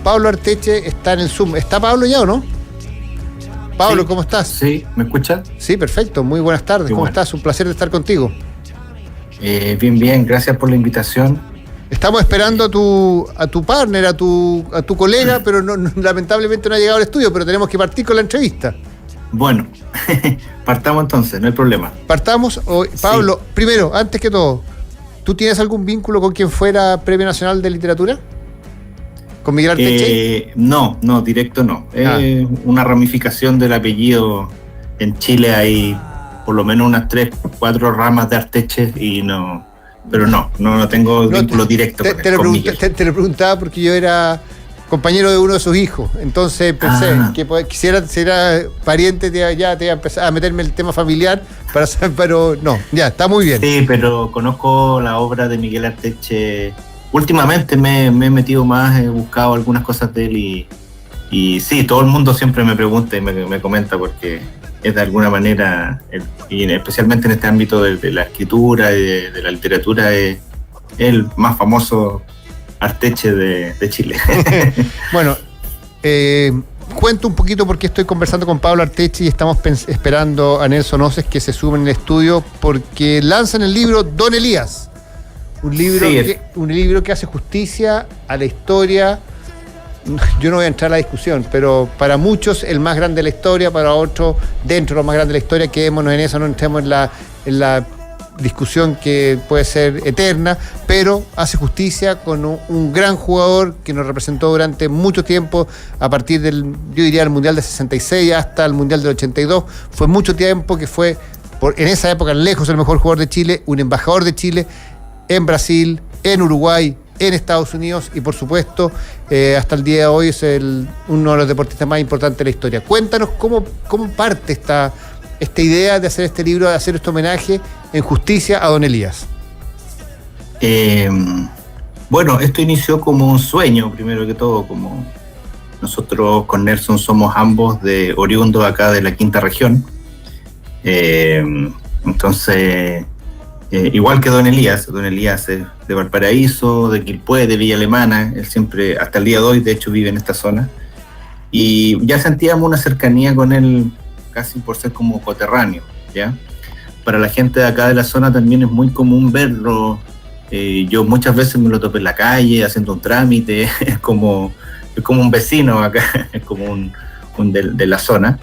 Pablo Arteche está en el Zoom. ¿Está Pablo ya o no? Pablo, sí. ¿Cómo estás? Sí, ¿me escuchas? Sí, perfecto. Muy buenas tardes. ¿Cómo estás? Un placer de estar contigo. Bien. Gracias por la invitación. Estamos esperando a tu partner, a tu colega, pero lamentablemente no ha llegado al estudio, pero tenemos que partir con la entrevista. Bueno, partamos entonces, no hay problema. Partamos. Pablo, sí. Primero, antes que todo, ¿tú tienes algún vínculo con quien fuera Premio Nacional de Literatura? ¿Con Miguel Arteche? No, directo no. Es una ramificación del apellido. En Chile hay por lo menos unas 3 o 4 ramas de Arteche y no... Pero no tengo vínculo directo con Miguel. Te lo preguntaba porque yo era compañero de uno de sus hijos, entonces pensé que quisiera ser pariente, ya te iba a empezar a meterme el tema familiar, pero no, ya, está muy bien. Sí, pero conozco la obra de Miguel Arteche. Últimamente me he metido más, he buscado algunas cosas de él y sí, todo el mundo siempre me pregunta y me comenta porque es de alguna manera, y especialmente en este ámbito de la escritura y de la literatura, es el más famoso Arteche de Chile. Bueno, cuento un poquito porque estoy conversando con Pablo Arteche y estamos esperando a Nelson Oces que se sume en el estudio porque lanzan el libro Don Elías. Un libro que hace justicia a la historia. Yo no voy a entrar a la discusión, pero para muchos el más grande de la historia, para otros dentro de lo más grande de la historia, quedémonos en eso, no entremos en la discusión que puede ser eterna, pero hace justicia con un gran jugador que nos representó durante mucho tiempo, a partir del Mundial de 66 hasta el Mundial del 82, fue mucho tiempo que fue, en esa época, lejos el mejor jugador de Chile, un embajador de Chile en Brasil, en Uruguay, en Estados Unidos y por supuesto hasta el día de hoy es uno de los deportistas más importantes de la historia. Cuéntanos cómo parte esta idea de hacer este libro, de hacer este homenaje en justicia a Don Elías. Bueno, esto inició como un sueño, primero que todo, como nosotros con Nelson somos ambos oriundos acá de la quinta región. Entonces, igual que Don Elías es de Valparaíso, de Quilpué, de Villa Alemana, él siempre, hasta el día de hoy, de hecho, vive en esta zona. Y ya sentíamos una cercanía con él, casi por ser como coterráneo, ¿ya? Para la gente de acá de la zona también es muy común verlo. Yo muchas veces me lo topé en la calle, haciendo un trámite, es como un vecino acá, es como un de la zona.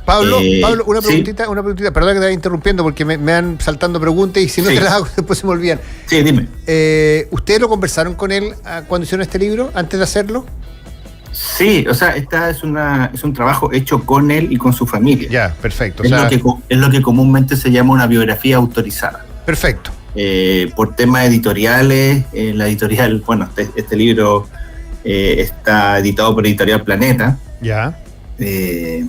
Pablo, una preguntita, perdón que te vaya interrumpiendo porque me van saltando preguntas y si no te las hago después se me olvidan. Sí, dime. ¿Ustedes lo conversaron con él cuando hicieron este libro, antes de hacerlo? Sí, o sea, esta es un trabajo hecho con él y con su familia. Ya, perfecto. Es lo que comúnmente se llama una biografía autorizada. Perfecto. Por temas editoriales, la editorial, bueno, este libro está editado por Editorial Planeta. Ya.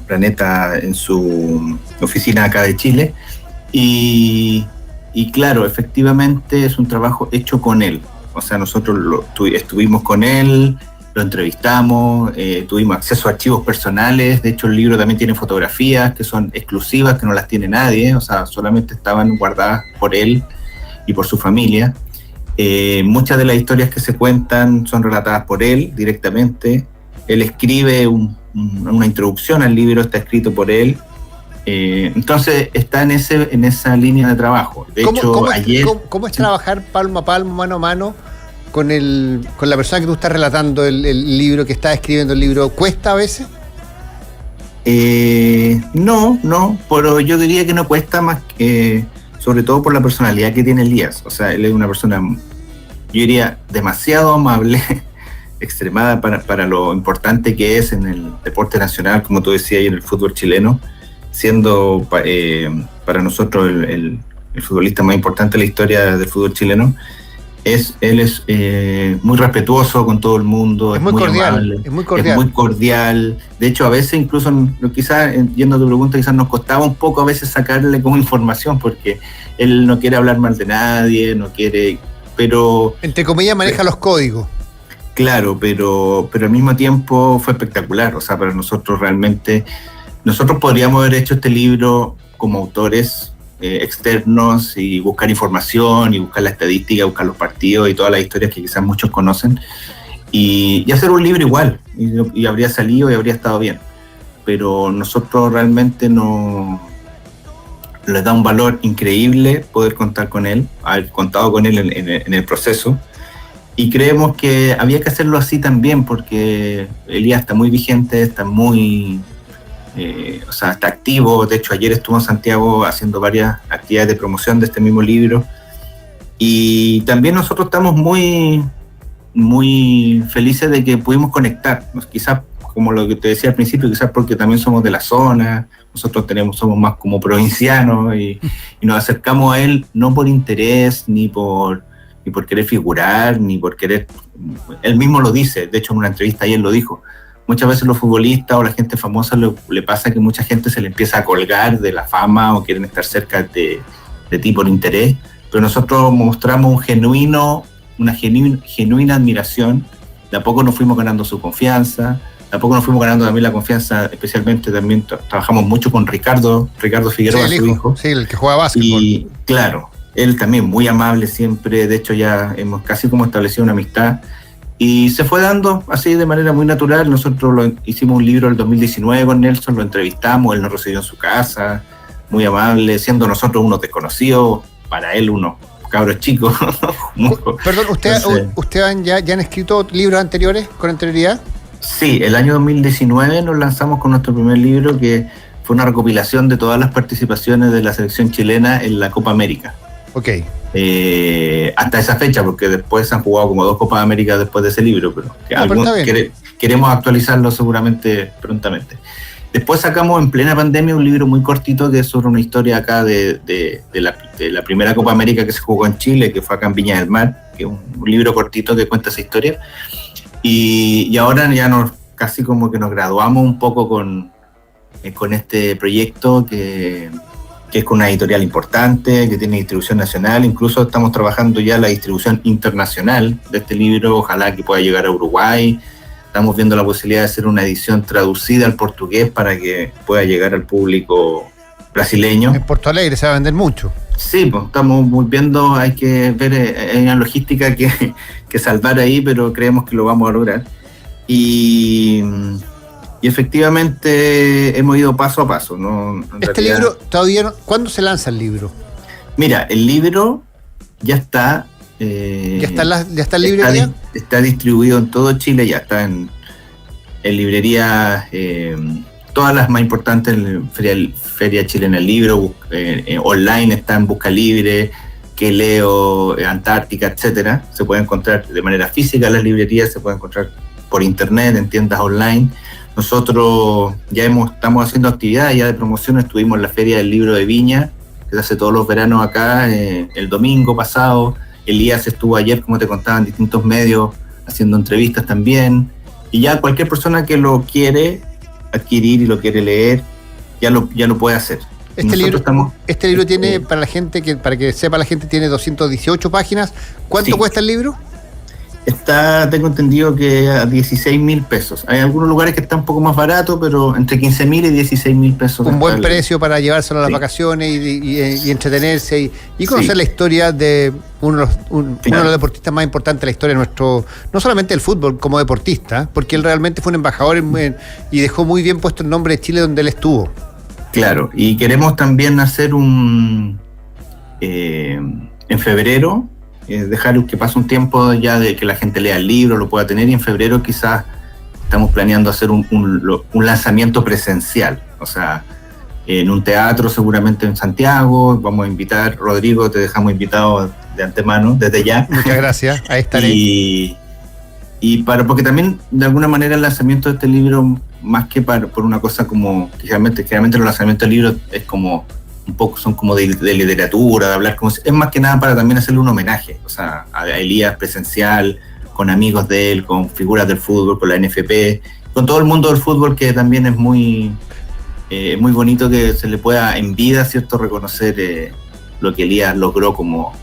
Planeta en su oficina acá de Chile y claro, efectivamente es un trabajo hecho con él, o sea, nosotros estuvimos con él, lo entrevistamos, tuvimos acceso a archivos personales, de hecho el libro también tiene fotografías que son exclusivas, que no las tiene nadie, o sea, solamente estaban guardadas por él y por su familia. Muchas de las historias que se cuentan son relatadas por él directamente, él escribe una introducción al libro, está escrito por él, entonces está en esa línea de trabajo. De hecho, ayer... ¿Cómo es trabajar palmo a palmo, mano a mano, con la persona que tú estás relatando el libro, que estás escribiendo el libro? ¿Cuesta a veces? No, pero yo diría que no cuesta más que, sobre todo por la personalidad que tiene Elías. O sea, él es una persona, yo diría, demasiado amable, extremada para lo importante que es en el deporte nacional, como tú decías, y en el fútbol chileno, siendo para nosotros el futbolista más importante de la historia del fútbol chileno. Él es muy respetuoso con todo el mundo, es muy cordial, amable, es muy cordial. De hecho, a veces incluso, quizás, yendo a tu pregunta, quizás nos costaba un poco a veces sacarle como información, porque él no quiere hablar mal de nadie, no quiere, pero... Entre comillas maneja los códigos. Claro, pero al mismo tiempo fue espectacular. O sea, para nosotros realmente, nosotros podríamos haber hecho este libro como autores externos y buscar información y buscar la estadística, buscar los partidos y todas las historias que quizás muchos conocen. y hacer un libro igual, y habría salido y habría estado bien. Pero nosotros realmente no les da un valor increíble poder contar con él, haber contado con él en el proceso, y creemos que había que hacerlo así también, porque Elías está muy vigente, está muy... está activo. De hecho, ayer estuvo en Santiago haciendo varias actividades de promoción de este mismo libro, y también nosotros estamos muy, muy felices de que pudimos conectar, quizás como lo que te decía al principio, quizás porque también somos de la zona, nosotros somos más como provincianos, y nos acercamos a él no por interés, ni por querer figurar, ni por querer... Él mismo lo dice, de hecho en una entrevista ayer lo dijo. Muchas veces los futbolistas o la gente famosa le pasa que mucha gente se le empieza a colgar de la fama o quieren estar cerca de ti por interés, pero nosotros mostramos una genuina admiración. De a poco nos fuimos ganando su confianza, de a poco nos fuimos ganando también la confianza, especialmente también trabajamos mucho con Ricardo Figueroa, sí, su hijo. Sí, el que juega básquetbol. Y claro, él también muy amable siempre, de hecho ya hemos casi como establecido una amistad, y se fue dando así de manera muy natural. Nosotros hicimos un libro en el 2019 con Nelson, lo entrevistamos, él nos recibió en su casa, muy amable, siendo nosotros unos desconocidos, para él unos cabros chicos. Perdón, ¿ustedes ya han escrito libros anteriores con anterioridad? Sí, el año 2019 nos lanzamos con nuestro primer libro, que fue una recopilación de todas las participaciones de la selección chilena en la Copa América. Ok. Hasta esa fecha, porque después se han jugado como 2 Copas América después de ese libro, pero queremos actualizarlo seguramente prontamente. Después sacamos en plena pandemia un libro muy cortito que es sobre una historia acá de la primera Copa América que se jugó en Chile, que fue acá en Viña del Mar, que es un libro cortito que cuenta esa historia. Y ahora ya casi como que nos graduamos un poco con este proyecto que es con una editorial importante, que tiene distribución nacional. Incluso estamos trabajando ya la distribución internacional de este libro, ojalá que pueda llegar a Uruguay. Estamos viendo la posibilidad de hacer una edición traducida al portugués para que pueda llegar al público brasileño. En Porto Alegre se va a vender mucho. Sí, pues estamos viendo, hay que ver, hay una logística que salvar ahí, pero creemos que lo vamos a lograr. Y efectivamente hemos ido paso a paso, ¿no? Libro todavía no, ¿cuándo se lanza el libro? Mira, el libro ya está. ¿Ya está en librería? Está distribuido en todo Chile, ya está en librerías, todas las más importantes, Feria Chilena del Libro, online está en Busca Libre, Que Leo, Antártica, etcétera. Se puede encontrar de manera física en las librerías, se puede encontrar por internet, en tiendas online. Nosotros ya estamos haciendo actividades ya de promoción. Estuvimos en la Feria del Libro de Viña, que se hace todos los veranos acá, el domingo pasado. Elías estuvo ayer, como te contaba, en distintos medios haciendo entrevistas también. Y ya cualquier persona que lo quiere adquirir y lo quiere leer, ya lo puede hacer. Este libro tiene, para que sepa la gente, tiene 218 páginas. ¿Cuánto cuesta el libro? Tengo entendido que a 16.000 pesos. Hay algunos lugares que está un poco más barato, pero entre 15.000 y 16.000 pesos. Un buen precio para llevárselo a las vacaciones y entretenerse y conocer la historia de uno de los deportistas más importantes de la historia de nuestro, no solamente del fútbol, como deportista, porque él realmente fue un embajador y dejó muy bien puesto el nombre de Chile donde él estuvo. Claro, y queremos también hacer en febrero, dejar que pase un tiempo ya de que la gente lea el libro, lo pueda tener, y en febrero quizás estamos planeando hacer un lanzamiento presencial, o sea, en un teatro seguramente en Santiago. Vamos a invitar, Rodrigo, te dejamos invitado de antemano, desde ya. Muchas gracias, ahí estaré. Porque también de alguna manera el lanzamiento de este libro, más que por una cosa como, generalmente los lanzamientos de libros es como un poco, son como de literatura, de hablar, es más que nada para también hacerle un homenaje, o sea, a Elías presencial, con amigos de él, con figuras del fútbol, con la NFP, con todo el mundo del fútbol, que también es muy bonito que se le pueda en vida, ¿cierto?, reconocer lo que Elías logró como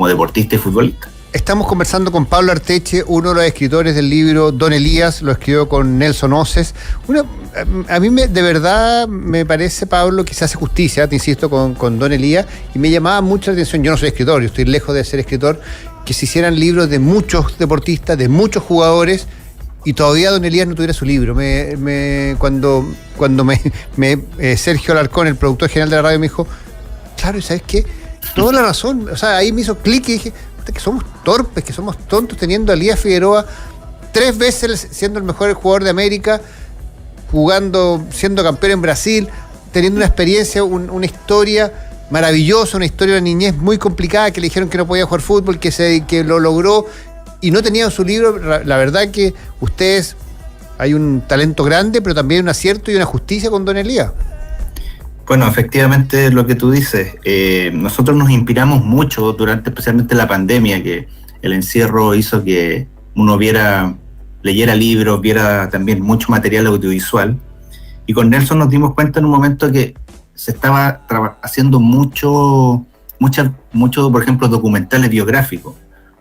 deportista y futbolista. Estamos conversando con Pablo Arteche, uno de los escritores del libro Don Elías, lo escribió con Nelson Oces. A mí de verdad me parece, Pablo, que se hace justicia, te insisto, con Don Elías, y me llamaba mucho la atención, yo no soy escritor, yo estoy lejos de ser escritor, que se hicieran libros de muchos deportistas, de muchos jugadores, y todavía don Elías no tuviera su libro. Cuando Sergio Alarcón, el productor general de la radio, me dijo, claro, ¿y sabes qué? Toda la razón. O sea, ahí me hizo clic y dije, que somos torpes, que somos tontos teniendo a Elías Figueroa 3 veces siendo el mejor jugador de América, siendo campeón en Brasil, teniendo una experiencia, una historia maravillosa, una historia de niñez muy complicada, que le dijeron que no podía jugar fútbol, que lo logró y no tenía su libro. La verdad que ustedes, hay un talento grande, pero también un acierto y una justicia con don Elías. Bueno, efectivamente lo que tú dices, nosotros nos inspiramos mucho durante especialmente la pandemia, que el encierro hizo que uno leyera libros, viera también mucho material audiovisual, y con Nelson nos dimos cuenta en un momento que se estaba haciendo mucho, por ejemplo, documentales biográficos.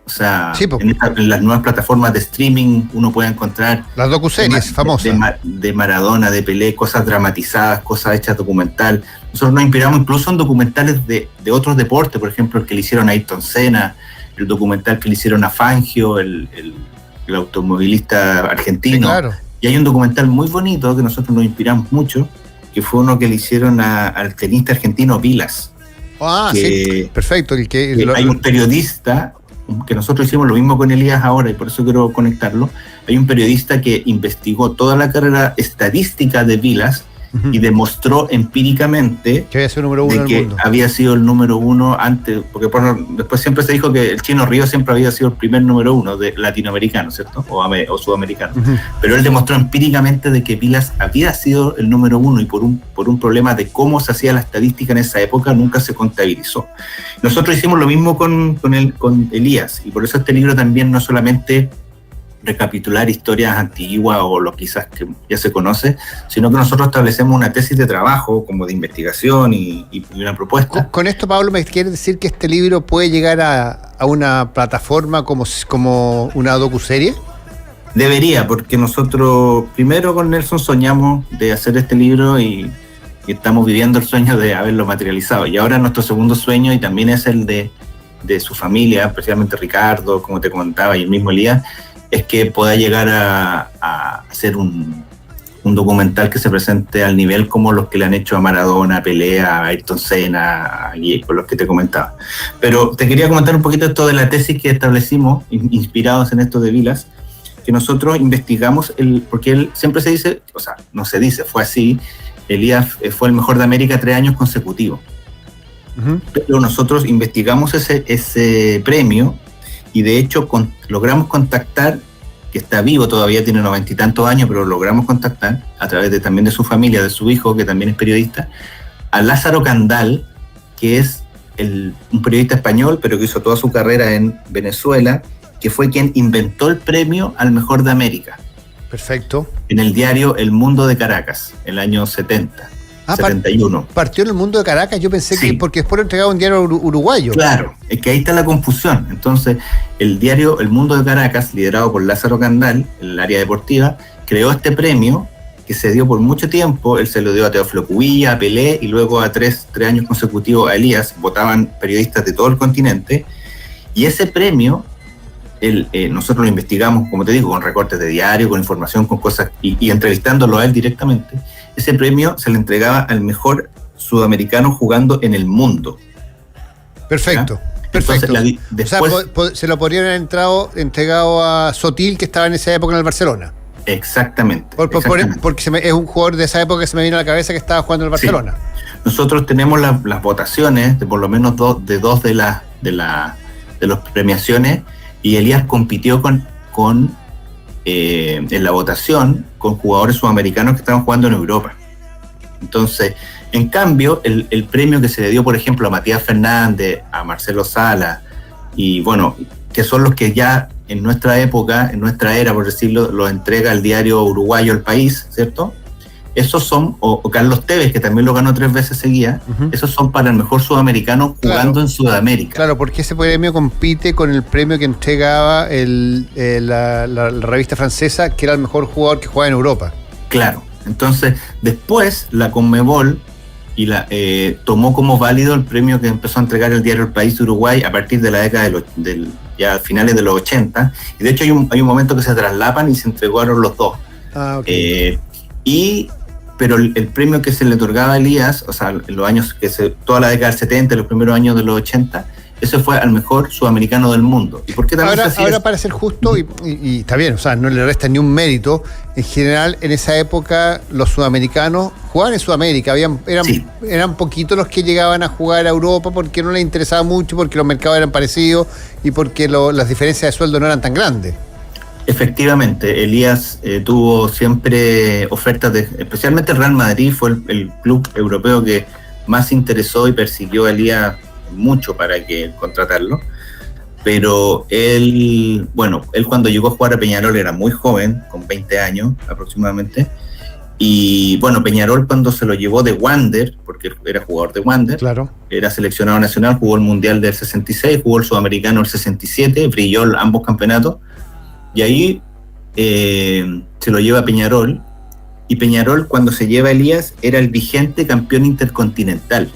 O sea, sí, en las nuevas plataformas de streaming uno puede encontrar las docuseries famosas de Maradona, de Pelé, cosas dramatizadas, cosas hechas documental. Nosotros nos inspiramos incluso en documentales de otros deportes, por ejemplo, el que le hicieron a Ayrton Senna, el documental que le hicieron a Fangio, el automovilista argentino. Sí, claro. Y hay un documental muy bonito que nosotros nos inspiramos mucho, que fue uno que le hicieron al tenista argentino Vilas. Sí, perfecto. Hay un periodista, que nosotros hicimos lo mismo con Elías ahora, y por eso quiero conectarlo. Hay un periodista que investigó toda la carrera estadística de Vilas, uh-huh, y demostró empíricamente que había sido número uno de que mundo. Había sido el número uno antes, porque después siempre se dijo que el Chino Ríos siempre había sido el primer número uno de latinoamericano, ¿cierto? O sudamericano. Uh-huh. Pero él demostró empíricamente de que Vilas había sido el número uno, y por un problema de cómo se hacía la estadística en esa época nunca se contabilizó. Nosotros hicimos lo mismo con Elías, y por eso este libro también no solamente recapitular historias antiguas o lo quizás que ya se conoce, sino que nosotros establecemos una tesis de trabajo como de investigación y una propuesta. Con esto, Pablo, ¿me quiere decir que este libro puede llegar a una plataforma como una docuserie? Debería, porque nosotros primero con Nelson soñamos de hacer este libro y estamos viviendo el sueño de haberlo materializado, y ahora nuestro segundo sueño, y también es el de su familia, especialmente Ricardo, como te comentaba, y el mismo Elías, es que pueda llegar a hacer un documental que se presente al nivel como los que le han hecho a Maradona, a Pelé, a Ayrton Senna, y con los que te comentaba. Pero te quería comentar un poquito esto de la tesis que establecimos, inspirados en esto de Vilas, que nosotros investigamos, porque él siempre se dice, o sea, no se dice, fue así, Elías fue el mejor de América 3 años consecutivos. Uh-huh. Pero nosotros investigamos ese premio, y de hecho logramos contactar, que está vivo todavía, tiene 90 y tantos años, pero logramos contactar a través también de su familia, de su hijo, que también es periodista, a Lázaro Candal, que es un periodista español, pero que hizo toda su carrera en Venezuela, que fue quien inventó el premio al mejor de América. Perfecto. En el diario El Mundo de Caracas, en el año 70. 71. Partió en El Mundo de Caracas, yo pensé que porque después lo entregaba un diario uruguayo. Claro, es que ahí está la confusión. Entonces, el diario El Mundo de Caracas, liderado por Lázaro Candal, en el área deportiva, creó este premio que se dio por mucho tiempo. Él se lo dio a Teófilo Cubilla, a Pelé, y luego a tres años consecutivos a Elías. Votaban periodistas de todo el continente, y ese premio nosotros lo investigamos, como te digo, con recortes de diario, con información, con cosas, y entrevistándolo a él directamente. Ese premio se le entregaba al mejor sudamericano jugando en el mundo. Perfecto. ¿Ya? Perfecto. Entonces, después, o sea, se lo podrían haber entregado a Sotil, que estaba en esa época en el Barcelona. Exactamente. Porque es un jugador de esa época que se me vino a la cabeza, que estaba jugando en el Barcelona. Sí. Nosotros tenemos las votaciones de por lo menos dos de las premiaciones, y Elías compitió en la votación con jugadores sudamericanos que estaban jugando en Europa. Entonces, en cambio, el premio que se le dio, por ejemplo, a Matías Fernández, a Marcelo Sala, y bueno, que son los que ya en nuestra época, en nuestra era, por decirlo, lo entrega el diario uruguayo El País, ¿cierto? Esos son, o Carlos Tevez, que también lo ganó 3 veces seguidas, uh-huh, esos son para el mejor sudamericano jugando en Sudamérica. Claro, porque ese premio compite con el premio que entregaba la revista francesa, que era el mejor jugador que jugaba en Europa. Claro, entonces después la Conmebol tomó como válido el premio que empezó a entregar el diario El País de Uruguay a partir de la década ya a finales de los 80, y de hecho hay un momento que se traslapan y se entregaron los dos. Okay. Pero el premio que se le otorgaba a Elías, o sea, en los años toda la década del 70, los primeros años de los 80, ese fue al mejor sudamericano del mundo. ¿Y por qué también ahora para ser justo, y está bien, o sea, no le resta ni un mérito, en general en esa época los sudamericanos jugaban en Sudamérica, eran poquitos los que llegaban a jugar a Europa porque no les interesaba mucho, porque los mercados eran parecidos y porque las diferencias de sueldo no eran tan grandes. Efectivamente, Elías tuvo siempre ofertas, especialmente el Real Madrid fue el club europeo que más interesó y persiguió a Elías mucho para contratarlo, pero él cuando llegó a jugar a Peñarol era muy joven, con 20 años aproximadamente, y bueno, Peñarol cuando se lo llevó de Wander, porque era jugador de Wander, claro, era seleccionado nacional, jugó el Mundial del 66, jugó el Sudamericano del 67, brilló ambos campeonatos, y ahí se lo lleva a Peñarol, y Peñarol cuando se lleva a Elías era el vigente campeón intercontinental.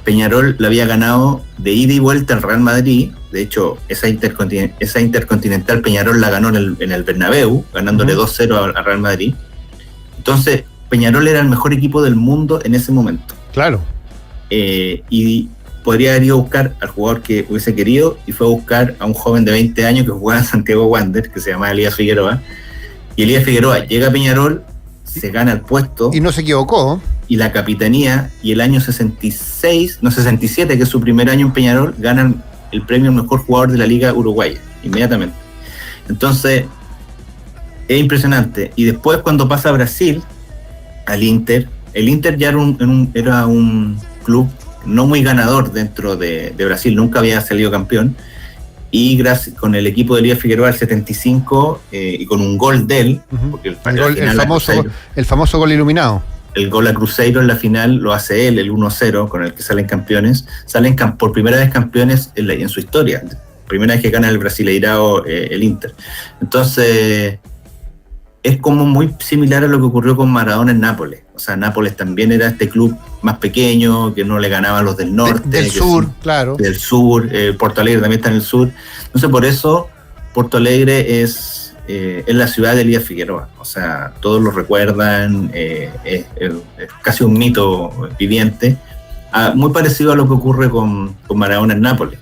Peñarol la había ganado de ida y vuelta al Real Madrid, de hecho esa intercontinental Peñarol la ganó en el Bernabéu, ganándole 2-0 al Real Madrid. Entonces Peñarol era el mejor equipo del mundo en ese momento. Claro. Y podría haber ido a buscar al jugador que hubiese querido, y fue a buscar a un joven de 20 años que jugaba en Santiago Wander, que se llamaba Elías Figueroa, y Elías Figueroa llega a Peñarol, se gana el puesto. Y no se equivocó. Y la capitanía, y el año 67, que es su primer año en Peñarol, ganan el premio al mejor jugador de la Liga Uruguaya, inmediatamente. Entonces, es impresionante. Y después cuando pasa a Brasil, al Inter, el Inter ya era un club no muy ganador dentro de Brasil, nunca había salido campeón, y gracias con el equipo de Elías Figueroa al 75, y con un gol de él, porque el famoso gol iluminado. El gol a Cruzeiro en la final lo hace él, el 1-0, con el que salen campeones. Salen por primera vez campeones en su historia. Primera vez que gana el Brasileirao el Inter. Entonces, es como muy similar a lo que ocurrió con Maradona en Nápoles. O sea, Nápoles también era este club más pequeño, que no le ganaba a los del norte. Del sur, claro. Del sur, Porto Alegre también está en el sur. Entonces, por eso, Porto Alegre es la ciudad de Elías Figueroa. O sea, todos lo recuerdan, es casi un mito viviente. Muy parecido a lo que ocurre con Maradona en Nápoles,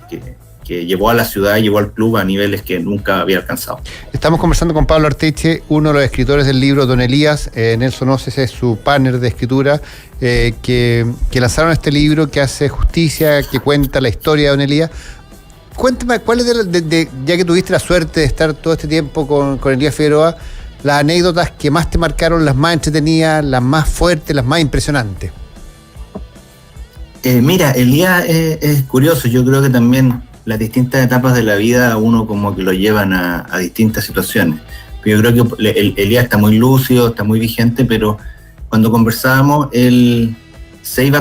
que llevó a la ciudad, llevó al club a niveles que nunca había alcanzado. Estamos conversando con Pablo Arteche, uno de los escritores del libro Don Elías. Nelson Oces es su partner de escritura, que lanzaron este libro que hace justicia, que cuenta la historia de Don Elías. Cuéntame, ¿cuál es ya que tuviste la suerte de estar todo este tiempo con Elías Figueroa, las anécdotas que más te marcaron, las más entretenidas, las más fuertes, las más impresionantes? Mira, Elías es curioso. Yo creo que también las distintas etapas de la vida a uno como que lo llevan a distintas situaciones. Yo creo que Elías está muy lúcido, está muy vigente, pero cuando conversábamos, él siempre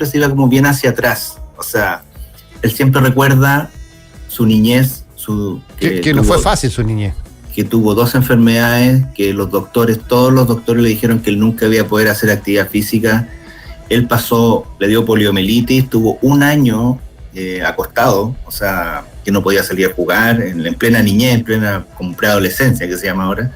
se iba como bien hacia atrás. O sea, él siempre recuerda su niñez, que no fue fácil su niñez. Que tuvo 2 enfermedades, que todos los doctores le dijeron que él nunca iba a poder hacer actividad física. Él le dio poliomielitis, tuvo un año acostado, o sea, que no podía salir a jugar, en plena niñez, en plena como preadolescencia, que se llama ahora.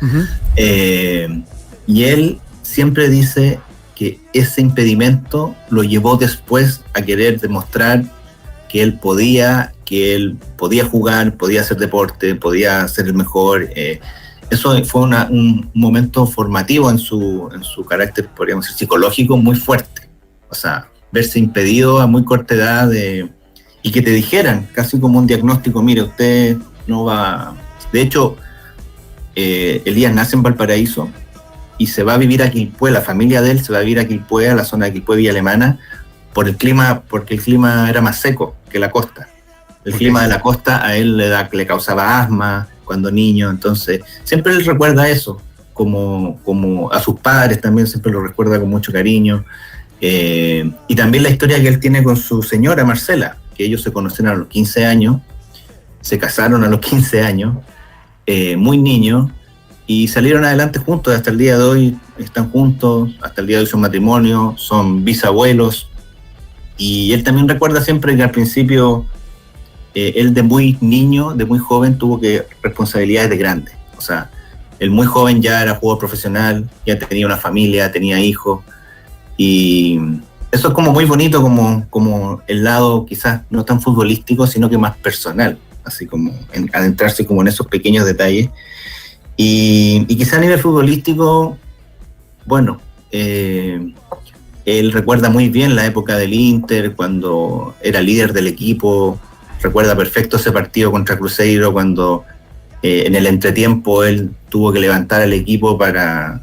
Y él siempre dice que ese impedimento lo llevó después a querer demostrar que él podía jugar, podía hacer deporte, podía ser el mejor. Eso fue un momento formativo en su carácter, podríamos decir, psicológico muy fuerte. O sea, verse impedido a muy corta edad y que te dijeran, casi como un diagnóstico, mire, usted no va... De hecho, Elías nace en Valparaíso y se va a vivir a Quilpué, la familia de él se va a vivir a Quilpué, a la zona de Quilpué, Villa Alemana, porque el clima era más seco que la costa. El clima de la costa a él le causaba asma cuando niño, entonces siempre él recuerda eso, como a sus padres también siempre lo recuerda con mucho cariño, y también la historia que él tiene con su señora Marcela, que ellos se conocieron a los 15 años, se casaron a los 15 años, muy niños, y salieron adelante juntos, hasta el día de hoy están juntos, hasta el día de hoy son matrimonio, son bisabuelos. Y él también recuerda siempre que al principio él de muy niño, de muy joven, tuvo que responsabilidades de grande. O sea, él muy joven ya era jugador profesional, ya tenía una familia, tenía hijos, y eso es como muy bonito, como el lado quizás no tan futbolístico, sino que más personal, así como adentrarse como en esos pequeños detalles. Y quizás a nivel futbolístico, bueno, él recuerda muy bien la época del Inter, cuando era líder del equipo, recuerda perfecto ese partido contra Cruzeiro, cuando en el entretiempo él tuvo que levantar al equipo para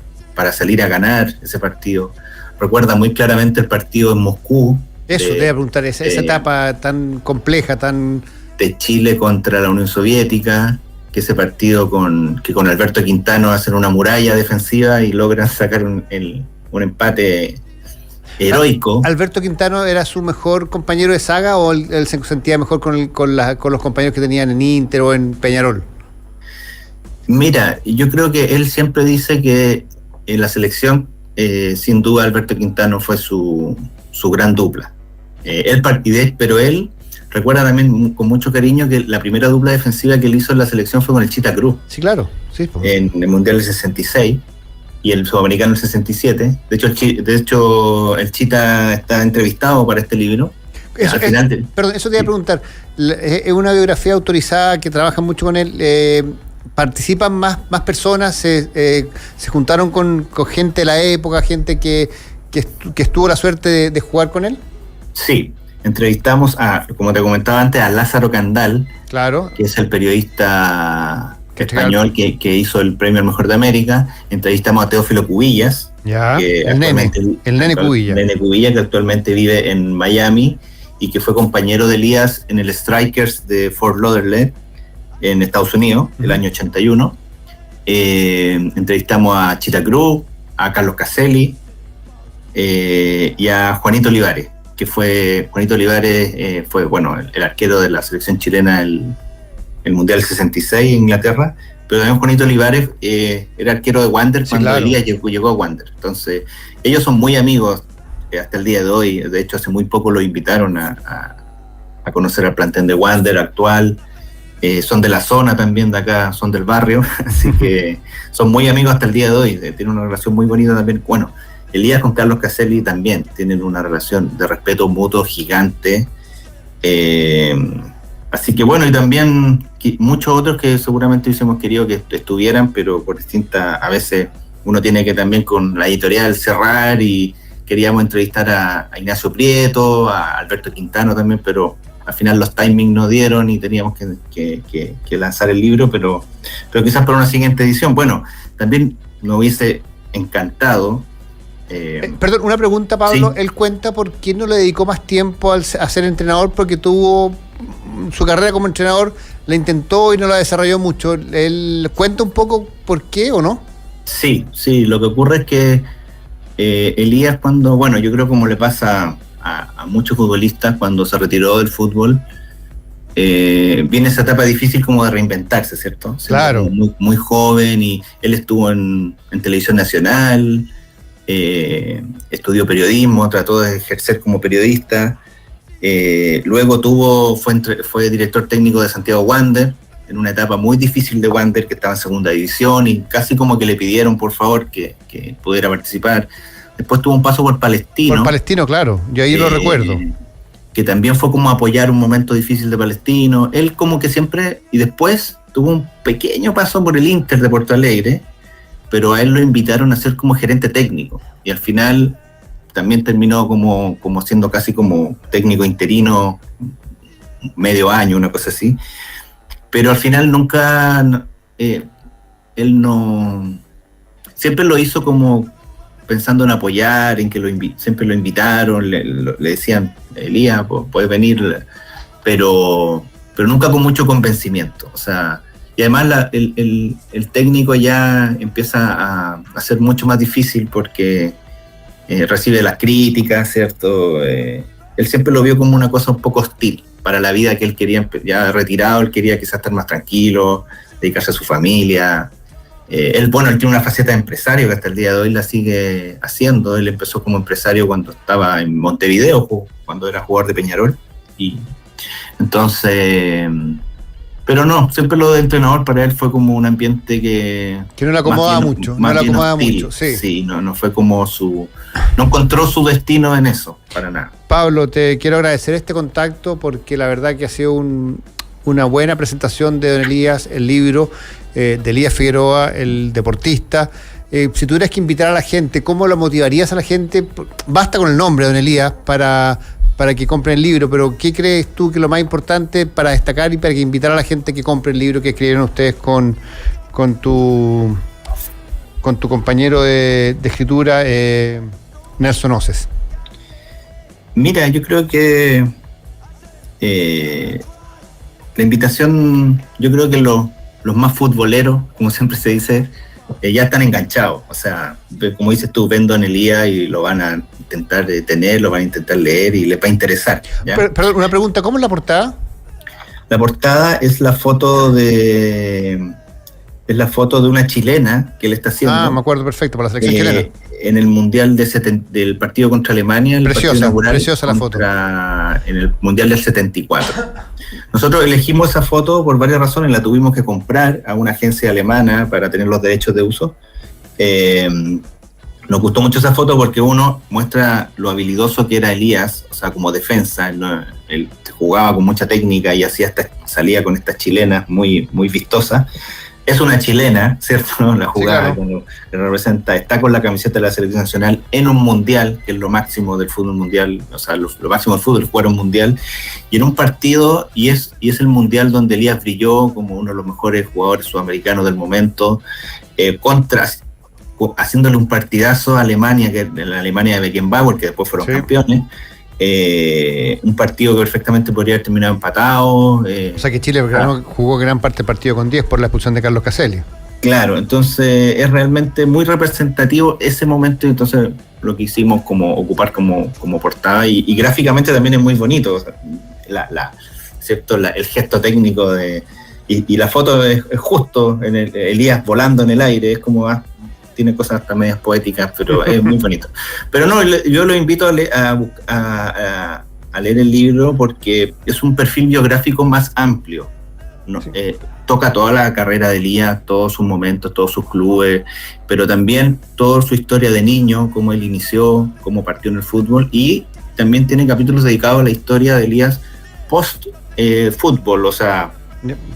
salir a ganar ese partido. Recuerda muy claramente el partido en Moscú. Eso te iba a preguntar, esa etapa tan compleja, tan... de Chile contra la Unión Soviética, que ese partido que con Alberto Quintano hacen una muralla defensiva y logran sacar un empate heroico. ¿Alberto Quintano era su mejor compañero de saga o él se sentía mejor con los compañeros que tenían en Inter o en Peñarol? Mira, yo creo que él siempre dice que en la selección, sin duda, Alberto Quintano fue su gran dupla. Pero él recuerda también con mucho cariño que la primera dupla defensiva que él hizo en la selección fue con el Chita Cruz. Sí, claro. Sí, en el Mundial del 66 y el Sudamericano del 67. De hecho, el Chita está entrevistado para este libro. Eso te iba a preguntar. Es una biografía autorizada que trabaja mucho con él. ¿Participan más personas? ¿Se juntaron con gente de la época, gente que estuvo la suerte de jugar con él? Sí. Entrevistamos como te comentaba antes, a Lázaro Candal, claro, que es el periodista español que hizo el premio al mejor de América. Entrevistamos a Teófilo Cubillas, el nene Cubillas, que actualmente vive en Miami y que fue compañero de Elías en el Strikers de Fort Lauderdale en Estados Unidos, el año 81. Entrevistamos a Chita Cruz, a Carlos Caselli y a Juanito Olivares, que fue el arquero de la selección chilena el Mundial 66 en Inglaterra, pero también Juanito Olivares era arquero de Wander cuando Elías llegó a Wander. Entonces, ellos son muy amigos hasta el día de hoy. De hecho, hace muy poco lo invitaron a conocer al plantel de Wander actual. Son de la zona también de acá, son del barrio, así que son muy amigos hasta el día de hoy. Tienen una relación muy bonita también. Bueno, Elías con Carlos Caselli también tienen una relación de respeto mutuo gigante. Así que bueno, y también muchos otros que seguramente hubiésemos querido que estuvieran, pero por distintas, a veces uno tiene que también con la editorial cerrar, y queríamos entrevistar a Ignacio Prieto, a Alberto Quintano también, pero al final los timings no dieron y teníamos que lanzar el libro, pero quizás para una siguiente edición. Bueno, también nos hubiese encantado. Perdón, una pregunta, Pablo. Sí. Él cuenta por qué no le dedicó más tiempo a ser entrenador, porque tuvo su carrera como entrenador, la intentó y no la desarrolló mucho. ¿Él cuenta un poco por qué o no? Sí, lo que ocurre es que Elías yo creo como le pasa a muchos futbolistas cuando se retiró del fútbol, viene esa etapa difícil como de reinventarse, ¿cierto? Claro. Muy, muy joven, y él estuvo en Televisión Nacional, estudió periodismo, trató de ejercer como periodista, luego fue director técnico de Santiago Wander, en una etapa muy difícil de Wander, que estaba en segunda división, y casi como que le pidieron por favor que pudiera participar. Después tuvo un paso por Palestino. Por Palestino, claro, yo ahí lo recuerdo. Que también fue como apoyar un momento difícil de Palestino. Él como que siempre, y después tuvo un pequeño paso por el Inter de Porto Alegre, pero a él lo invitaron a ser como gerente técnico, y al final también terminó como siendo casi como técnico interino, medio año, una cosa así, pero al final nunca, él no, siempre lo hizo como pensando en apoyar, en que siempre lo invitaron, le decían, Elías, puedes venir, pero nunca con mucho convencimiento. O sea, y además el técnico ya empieza a ser mucho más difícil porque recibe las críticas, ¿cierto? Él siempre lo vio como una cosa un poco hostil para la vida que él quería, ya retirado, él quería quizás estar más tranquilo, dedicarse a su familia. Él tiene una faceta de empresario que hasta el día de hoy la sigue haciendo. Él empezó como empresario cuando estaba en Montevideo, cuando era jugador de Peñarol, y Entonces, pero no, siempre lo de entrenador para él fue como un ambiente que no le acomodaba mucho, sí. Sí, no fue como no encontró su destino en eso, para nada. Pablo, te quiero agradecer este contacto porque la verdad que ha sido una buena presentación de don Elías, el libro de Elías Figueroa, el deportista. Si tuvieras que invitar a la gente, ¿cómo lo motivarías a la gente? Basta con el nombre de don Elías para que compren el libro, pero ¿qué crees tú que es lo más importante para destacar y para que invitar a la gente que compre el libro que escribieron ustedes con tu compañero de escritura, Nelson Oces? Mira, yo creo que la invitación, yo creo que los más futboleros, como siempre se dice, ya están enganchados. O sea, como dices tú, ven Don Elías y lo van a intentar tener, lo van a intentar leer y les va a interesar, ¿ya? Pero una pregunta, ¿cómo es la portada? La portada es la foto de una chilena que él está haciendo. Ah, me acuerdo perfecto, para la selección chilena. En el Mundial del partido contra Alemania. Preciosa la foto. En el Mundial del 74. Nosotros elegimos esa foto por varias razones. La tuvimos que comprar a una agencia alemana para tener los derechos de uso. Nos gustó mucho esa foto porque uno muestra lo habilidoso que era Elías, o sea, como defensa. Él jugaba con mucha técnica y salía con estas chilenas muy, muy vistosas. Es una chilena, ¿cierto? La jugada, sí, claro, que representa, está con la camiseta de la selección nacional en un mundial, que es lo máximo del fútbol mundial, o sea, lo máximo del fútbol, jugar un mundial, y en un partido, y es el mundial donde Elías brilló como uno de los mejores jugadores sudamericanos del momento, haciéndole un partidazo a Alemania, que la Alemania de Beckenbauer, que después fueron campeones. Un partido que perfectamente podría haber terminado empatado. O sea que Chile jugó gran parte del partido con 10 por la expulsión de Carlos Caselli. Claro, entonces es realmente muy representativo ese momento, entonces lo que hicimos como ocupar como portada y gráficamente también es muy bonito, o sea, ¿cierto? El gesto técnico y la foto es justo en Elías volando en el aire, es como tiene cosas hasta medias poéticas, pero es muy bonito. Pero no, yo lo invito a leer el libro porque es un perfil biográfico más amplio, ¿no? Sí. Toca toda la carrera de Elías, todos sus momentos, todos sus clubes, pero también toda su historia de niño, cómo él inició, cómo partió en el fútbol, y también tiene capítulos dedicados a la historia de Elías post-fútbol, o sea,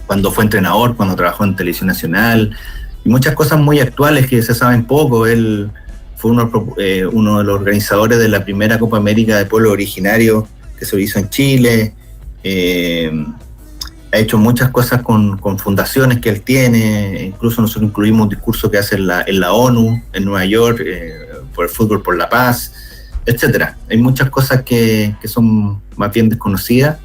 cuando fue entrenador, cuando trabajó en Televisión Nacional, y muchas cosas muy actuales que se saben poco. Él fue uno de los organizadores de la primera Copa América de Pueblo Originario que se hizo en Chile. Ha hecho muchas cosas con fundaciones que él tiene. Incluso nosotros incluimos un discurso que hace en la ONU, en Nueva York, por el fútbol, por la paz, etcétera. Hay muchas cosas que son más bien desconocidas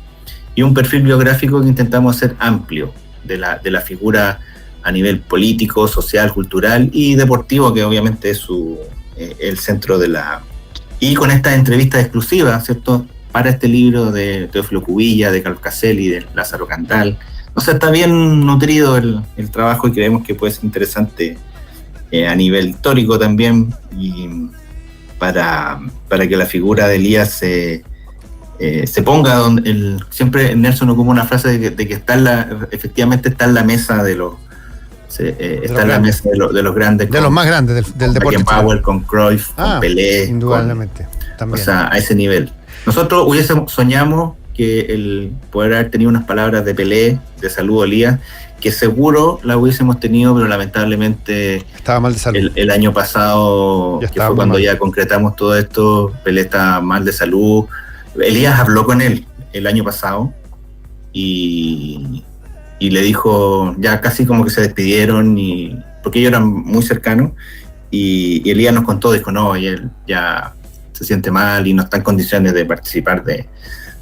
y un perfil biográfico que intentamos hacer amplio de la figura a nivel político, social, cultural y deportivo, que obviamente es el centro de la... Y con estas entrevistas exclusivas, ¿cierto?, para este libro de Teófilo Cubilla, de Carlos Caselli, de Lázaro Candal. O sea, está bien nutrido el trabajo y creemos que puede ser interesante a nivel histórico también, y para que la figura de Elías se ponga donde... Siempre Nelson ocupa una frase de que efectivamente está en la mesa de los... está en la mesa de los grandes, de los más grandes del deporte, Beckenbauer, con Cruyff, con Pelé, indudablemente, también. O sea, a ese nivel. Nosotros soñamos que el poder haber tenido unas palabras de Pelé, de saludo a Elías, que seguro la hubiésemos tenido, pero lamentablemente estaba mal de salud. El año pasado, que fue cuando ya concretamos todo esto, Pelé estaba mal de salud. Elías habló con él el año pasado y le dijo, ya casi como que se despidieron, porque ellos eran muy cercanos, y Elías nos contó, dijo, no, y él ya se siente mal y no está en condiciones de participar de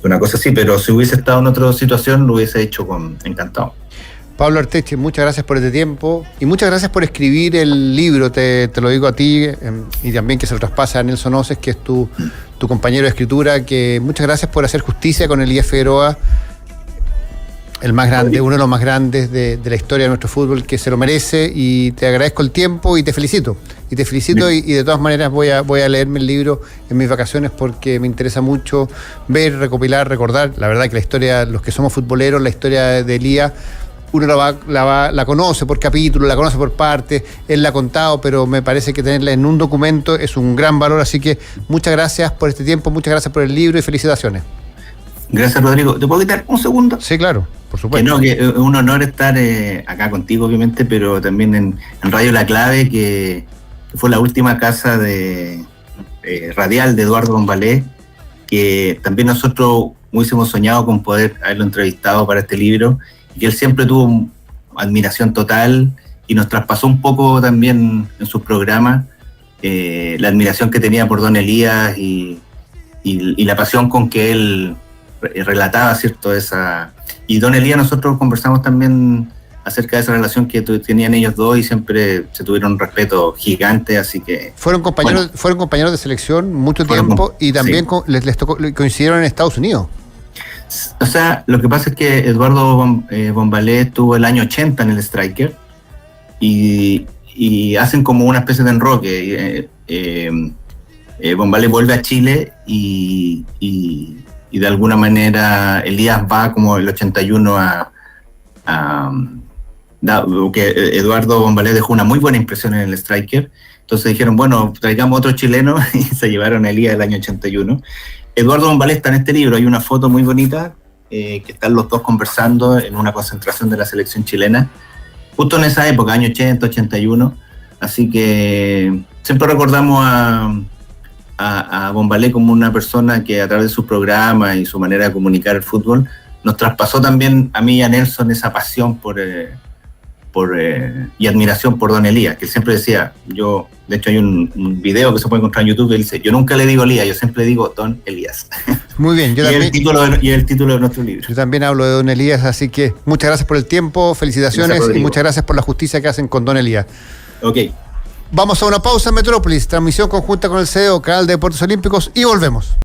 una cosa así, pero si hubiese estado en otra situación lo hubiese hecho encantado. Pablo Arteche, muchas gracias por este tiempo y muchas gracias por escribir el libro, te lo digo a ti, y también que se lo traspasa a Nelson Oces, que es tu compañero de escritura, que muchas gracias por hacer justicia con Elías Figueroa. el más grande, uno de los más grandes de la historia de nuestro fútbol, que se lo merece, y te agradezco el tiempo y te felicito. Y de todas maneras voy a leerme el libro en mis vacaciones porque me interesa mucho ver, recopilar, recordar. La verdad que la historia, los que somos futboleros, la historia de Elías, uno la conoce por capítulo, la conoce por partes, él la ha contado, pero me parece que tenerla en un documento es un gran valor, así que muchas gracias por este tiempo, muchas gracias por el libro y felicitaciones. Gracias, Rodrigo. ¿Te puedo quitar un segundo? Sí, claro, por supuesto. Que es un honor estar acá contigo, obviamente, pero también en Radio La Clave, que fue la última casa radial de Eduardo Bombalé, que también nosotros hubiésemos soñado con poder haberlo entrevistado para este libro, y que él siempre tuvo admiración total y nos traspasó un poco también en sus programas la admiración que tenía por Don Elías y la pasión con que él relataba, ¿cierto? Y Don Elías, nosotros conversamos también acerca de esa relación que tenían ellos dos y siempre se tuvieron un respeto gigante, así que... Fueron compañeros de selección mucho tiempo y también sí. les tocó, coincidieron en Estados Unidos. O sea, lo que pasa es que Eduardo Bombalé estuvo el año 80 en el Striker y hacen como una especie de enroque. Bombalé vuelve a Chile y de alguna manera Elías va como el 81 que Eduardo Bombalé dejó una muy buena impresión en el Striker, entonces dijeron, bueno, traigamos otro chileno y se llevaron a Elías el año 81. Eduardo Bombalé está en este libro, hay una foto muy bonita que están los dos conversando en una concentración de la selección chilena, justo en esa época, año 80, 81, así que siempre recordamos a Bombalé como una persona que a través de su programa y su manera de comunicar el fútbol nos traspasó también a mí y a Nelson esa pasión y admiración por Don Elías, que él siempre decía, de hecho hay un video que se puede encontrar en YouTube que él dice, yo nunca le digo Elías, yo siempre le digo Don Elías. Muy bien, el título de nuestro libro. Yo también hablo de Don Elías, así que muchas gracias por el tiempo, felicitaciones y muchas gracias por la justicia que hacen con Don Elías. Ok. Vamos a una pausa en Metrópolis, transmisión conjunta con el CEO, Canal de Deportes Olímpicos, y volvemos.